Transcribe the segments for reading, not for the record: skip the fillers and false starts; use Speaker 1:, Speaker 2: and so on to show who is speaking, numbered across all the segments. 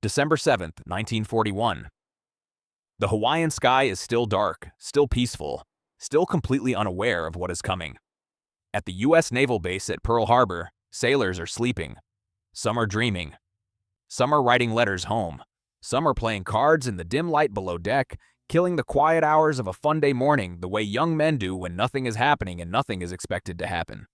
Speaker 1: December 7th, 1941. The Hawaiian sky is still dark, still peaceful, still completely unaware of what is coming. At the U.S. Naval Base at Pearl Harbor, sailors are sleeping. Some are dreaming. Some are writing letters home. Some are playing cards in the dim light below deck, killing the quiet hours of a fun day morning the way young men do when nothing is happening and nothing is expected to happen.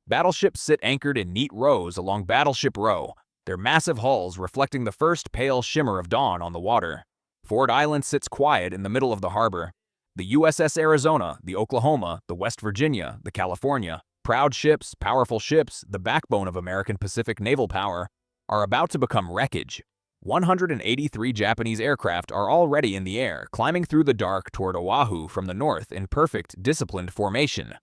Speaker 1: Battleships sit anchored in neat rows along Battleship Row, their massive hulls reflecting the first pale shimmer of dawn on the water. Ford Island sits quiet in the middle of the harbor. The USS Arizona, the Oklahoma, the West Virginia, the California, proud ships, powerful ships, the backbone of American Pacific naval power, are about to become wreckage. 183 Japanese aircraft are already in the air, climbing through the dark toward Oahu from the north in perfect, disciplined formation.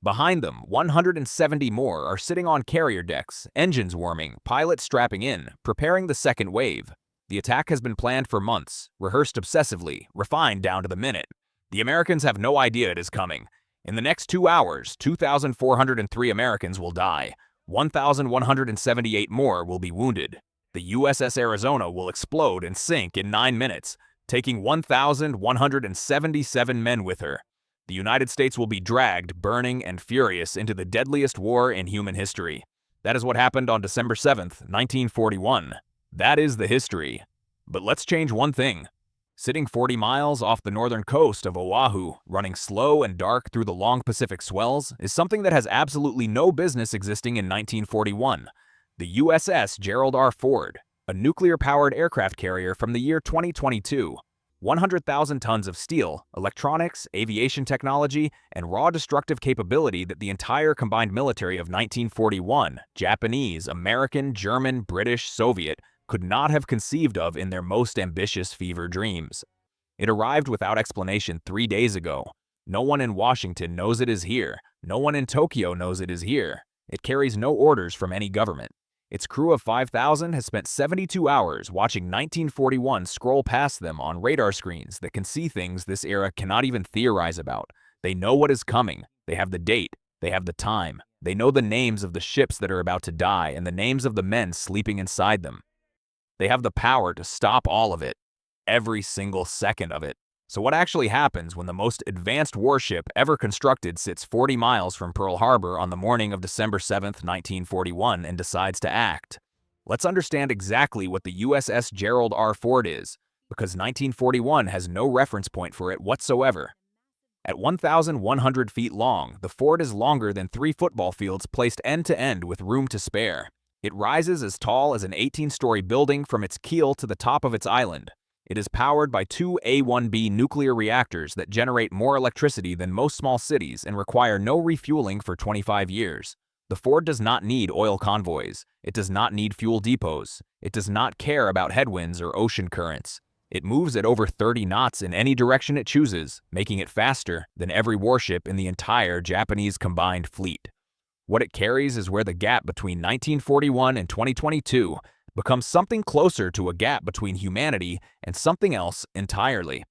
Speaker 1: Behind them, 170 more are sitting on carrier decks, engines warming, pilots strapping in, preparing the second wave. The attack has been planned for months, rehearsed obsessively, refined down to the minute. The Americans have no idea it is coming. In the next 2 hours, 2,403 Americans will die. 1,178 more will be wounded. The USS Arizona will explode and sink in 9 minutes, taking 1,177 men with her. The United States will be dragged, burning and furious, into the deadliest war in human history. That is what happened on December 7th, 1941. That is the history. But let's change one thing. Sitting 40 miles off the northern coast of Oahu, running slow and dark through the long Pacific swells, is something that has absolutely no business existing in 1941. The USS Gerald R. Ford, a nuclear-powered aircraft carrier from the year 2022. 100,000 tons of steel, electronics, aviation technology, and raw destructive capability that the entire combined military of 1941, Japanese, American, German, British, Soviet, could not have conceived of in their most ambitious fever dreams. It arrived without explanation 3 days ago. No one in Washington knows it is here. No one in Tokyo knows it is here. It carries no orders from any government. Its crew of 5,000 has spent 72 hours watching 1941 scroll past them on radar screens that can see things this era cannot even theorize about. They know what is coming. They have the date. They have the time. They know the names of the ships that are about to die and the names of the men sleeping inside them. They have the power to stop all of it, every single second of it. So what actually happens when the most advanced warship ever constructed sits 40 miles from Pearl Harbor on the morning of December 7th, 1941 and decides to act? Let's understand exactly what the USS Gerald R. Ford is, because 1941 has no reference point for it whatsoever. At 1,100 feet long, the Ford is longer than 3 football fields placed end to end with room to spare. It rises as tall as an 18-story building from its keel to the top of its island. It is powered by 2 A-1B nuclear reactors that generate more electricity than most small cities and require no refueling for 25 years. The Ford does not need oil convoys. It does not need fuel depots. It does not care about headwinds or ocean currents. It moves at over 30 knots in any direction it chooses, making it faster than every warship in the entire Japanese combined fleet. What it carries is where the gap between 1941 and 2022 becomes something closer to a gap between humanity and something else entirely.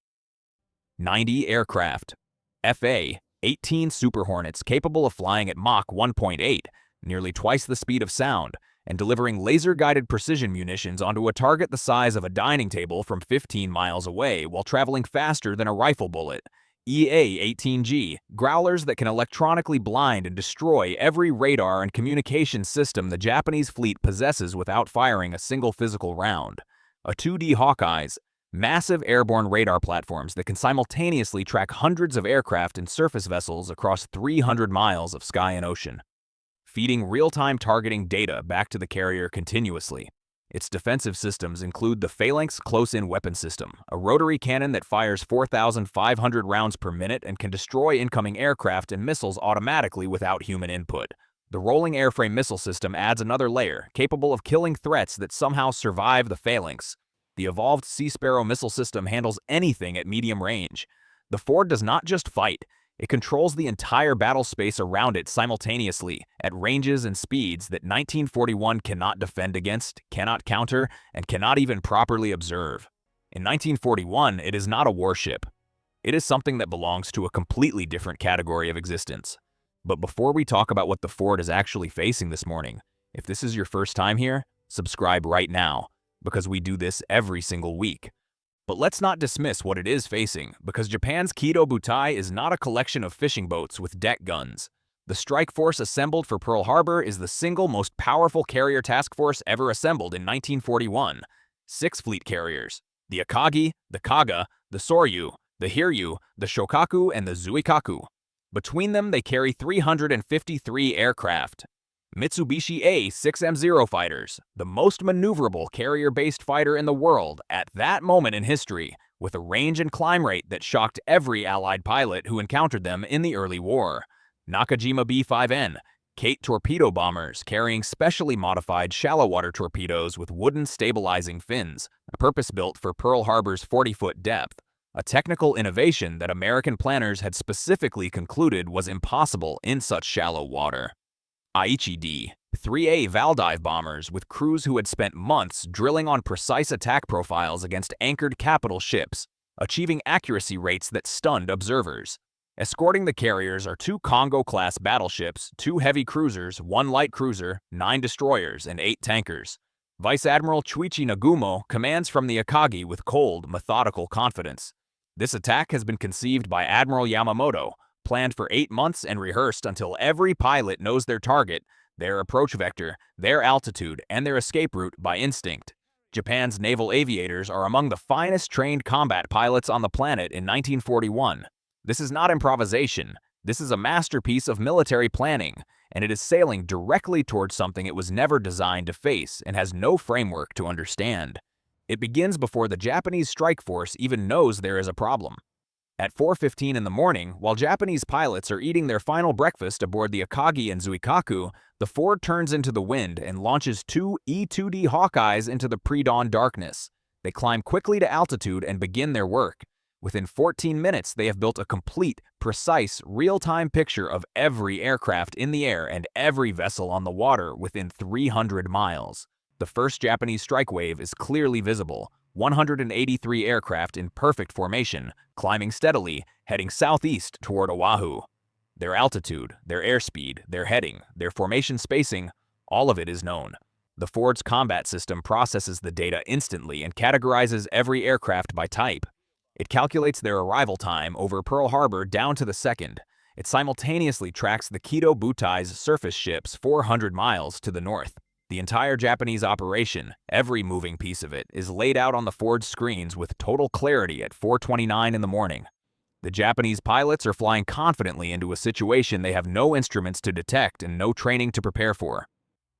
Speaker 1: 90 aircraft. FA-18 Super Hornets capable of flying at Mach 1.8, nearly twice the speed of sound, and delivering laser-guided precision munitions onto a target the size of a dining table from 15 miles away while traveling faster than a rifle bullet. EA-18G, growlers that can electronically blind and destroy every radar and communication system the Japanese fleet possesses without firing a single physical round. A 2D Hawkeyes, massive airborne radar platforms that can simultaneously track hundreds of aircraft and surface vessels across 300 miles of sky and ocean, feeding real-time targeting data back to the carrier continuously. Its defensive systems include the Phalanx Close-In Weapon System, a rotary cannon that fires 4,500 rounds per minute and can destroy incoming aircraft and missiles automatically without human input. The Rolling Airframe Missile System adds another layer, capable of killing threats that somehow survive the Phalanx. The evolved Sea Sparrow missile system handles anything at medium range. The Ford does not just fight. It controls the entire battle space around it simultaneously, at ranges and speeds that 1941 cannot defend against, cannot counter, and cannot even properly observe. In 1941, it is not a warship. It is something that belongs to a completely different category of existence. But before we talk about what the Ford is actually facing this morning, if this is your first time here, subscribe right now. because we do this every single week. But let's not dismiss what it is facing, because Japan's Kido Butai is not a collection of fishing boats with deck guns. The strike force assembled for Pearl Harbor is the single most powerful carrier task force ever assembled in 1941. 6 fleet carriers: the Akagi, the Kaga, the Soryu, the Hiryu, the Shokaku, and the Zuikaku. Between them, they carry 353 aircraft. Mitsubishi A-6M0 fighters, the most maneuverable carrier-based fighter in the world at that moment in history, with a range and climb rate that shocked every Allied pilot who encountered them in the early war. Nakajima B-5N, Kate torpedo bombers carrying specially modified shallow-water torpedoes with wooden stabilizing fins, purpose-built for Pearl Harbor's 40-foot depth, a technical innovation that American planners had specifically concluded was impossible in such shallow water. Aichi D, 3A Valdive bombers with crews who had spent months drilling on precise attack profiles against anchored capital ships, achieving accuracy rates that stunned observers. Escorting the carriers are 2 Kongo-class battleships, 2 heavy cruisers, 1 light cruiser, 9 destroyers, and 8 tankers. Vice Admiral Chuichi Nagumo commands from the Akagi with cold, methodical confidence. This attack has been conceived by Admiral Yamamoto, planned for 8 months and rehearsed until every pilot knows their target, their approach vector, their altitude, and their escape route by instinct. Japan's naval aviators are among the finest trained combat pilots on the planet in 1941. This is not improvisation. This is a masterpiece of military planning, and it is sailing directly towards something it was never designed to face and has no framework to understand. It begins before the Japanese strike force even knows there is a problem. At 4:15 in the morning, while Japanese pilots are eating their final breakfast aboard the Akagi and Zuikaku, the Ford turns into the wind and launches 2 E-2D Hawkeyes into the pre-dawn darkness. They climb quickly to altitude and begin their work. Within 14 minutes, they have built a complete, precise, real-time picture of every aircraft in the air and every vessel on the water within 300 miles. The first Japanese strike wave is clearly visible. 183 aircraft in perfect formation, climbing steadily, heading southeast toward Oahu. Their altitude, their airspeed, their heading, their formation spacing, all of it is known. The Ford's combat system processes the data instantly and categorizes every aircraft by type. It calculates their arrival time over Pearl Harbor down to the second. It simultaneously tracks the Kido Butai's surface ships 400 miles to the north. The entire Japanese operation, every moving piece of it, is laid out on the Ford screens with total clarity at 4:29 in the morning. The Japanese pilots are flying confidently into a situation they have no instruments to detect and no training to prepare for.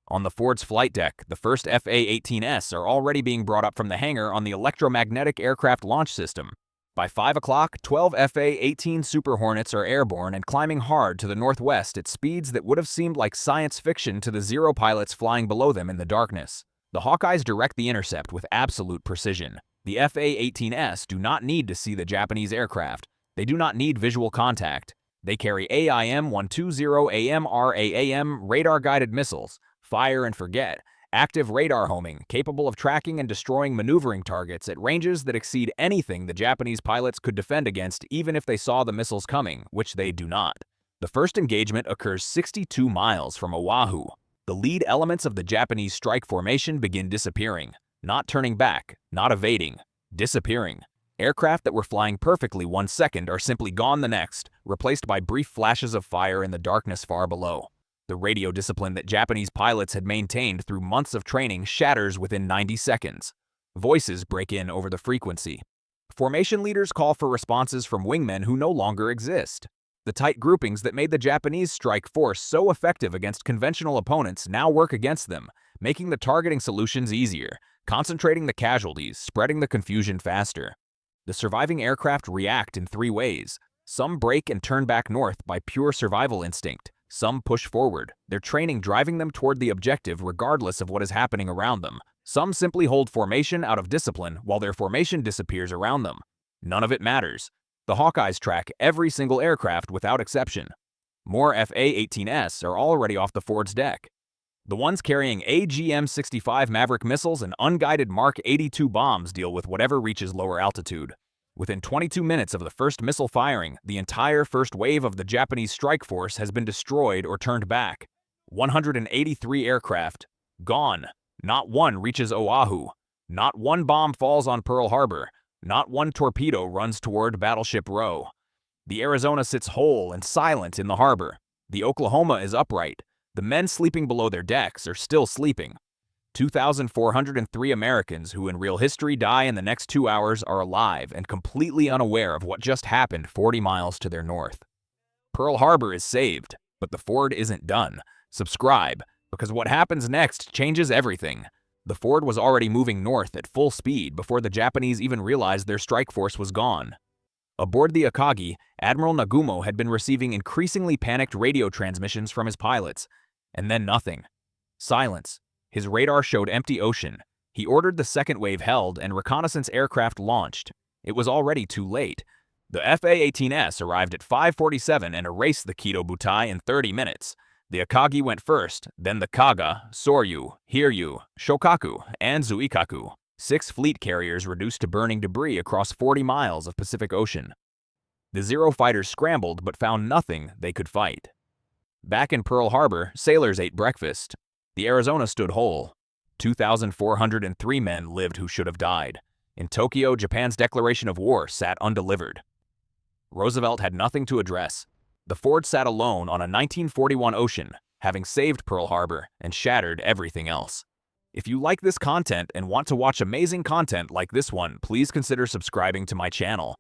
Speaker 1: On the Ford's flight deck, the first FA-18S are already being brought up from the hangar on the electromagnetic aircraft launch system. By 5 o'clock, 12 FA-18 Super Hornets are airborne and climbing hard to the northwest at speeds that would have seemed like science fiction to the Zero pilots flying below them in the darkness. The Hawkeyes direct the intercept with absolute precision. The FA-18S do not need to see the Japanese aircraft. They do not need visual contact. They carry AIM-120 AMRAAM radar-guided missiles, fire and forget, active radar homing, capable of tracking and destroying maneuvering targets at ranges that exceed anything the Japanese pilots could defend against even if they saw the missiles coming, which they do not. The first engagement occurs 62 miles from Oahu. The lead elements of the Japanese strike formation begin disappearing, not turning back, not evading, disappearing. Aircraft that were flying perfectly 1 second are simply gone the next, replaced by brief flashes of fire in the darkness far below. The radio discipline that Japanese pilots had maintained through months of training shatters within 90 seconds. Voices break in over the frequency. Formation leaders call for responses from wingmen who no longer exist. The tight groupings that made the Japanese strike force so effective against conventional opponents now work against them, making the targeting solutions easier, concentrating the casualties, spreading the confusion faster. The surviving aircraft react in 3 ways. Some break and turn back north by pure survival instinct. Some push forward, their training driving them toward the objective regardless of what is happening around them. Some simply hold formation out of discipline while their formation disappears around them. None of it matters. The Hawkeyes track every single aircraft without exception. More FA-18S are already off the Ford's deck. The ones carrying AGM-65 Maverick missiles and unguided Mark 82 bombs deal with whatever reaches lower altitude. Within 22 minutes of the first missile firing, the entire first wave of the Japanese strike force has been destroyed or turned back. 183 aircraft, gone. Not one reaches Oahu. Not one bomb falls on Pearl Harbor. Not one torpedo runs toward Battleship Row. The Arizona sits whole and silent in the harbor. The Oklahoma is upright. The men sleeping below their decks are still sleeping. 2,403 Americans who in real history die in the next 2 hours are alive and completely unaware of what just happened 40 miles to their north. Pearl Harbor is saved, but the Ford isn't done. Subscribe, because what happens next changes everything. The Ford was already moving north at full speed before the Japanese even realized their strike force was gone. Aboard the Akagi, Admiral Nagumo had been receiving increasingly panicked radio transmissions from his pilots. And then nothing. Silence. His radar showed empty ocean. He ordered the second wave held and reconnaissance aircraft launched. It was already too late. The FA-18S arrived at 5:47 and erased the Kido Butai in 30 minutes. The Akagi went first, then the Kaga, Soryu, Hiryu, Shokaku, and Zuikaku. 6 fleet carriers reduced to burning debris across 40 miles of Pacific Ocean. The Zero fighters scrambled but found nothing they could fight. Back in Pearl Harbor, sailors ate breakfast. The Arizona stood whole. 2,403 men lived who should have died. In Tokyo, Japan's declaration of war sat undelivered. Roosevelt had nothing to address. The Ford sat alone on a 1941 ocean, having saved Pearl Harbor and shattered everything else. If you like this content and want to watch amazing content like this one, please consider subscribing to my channel.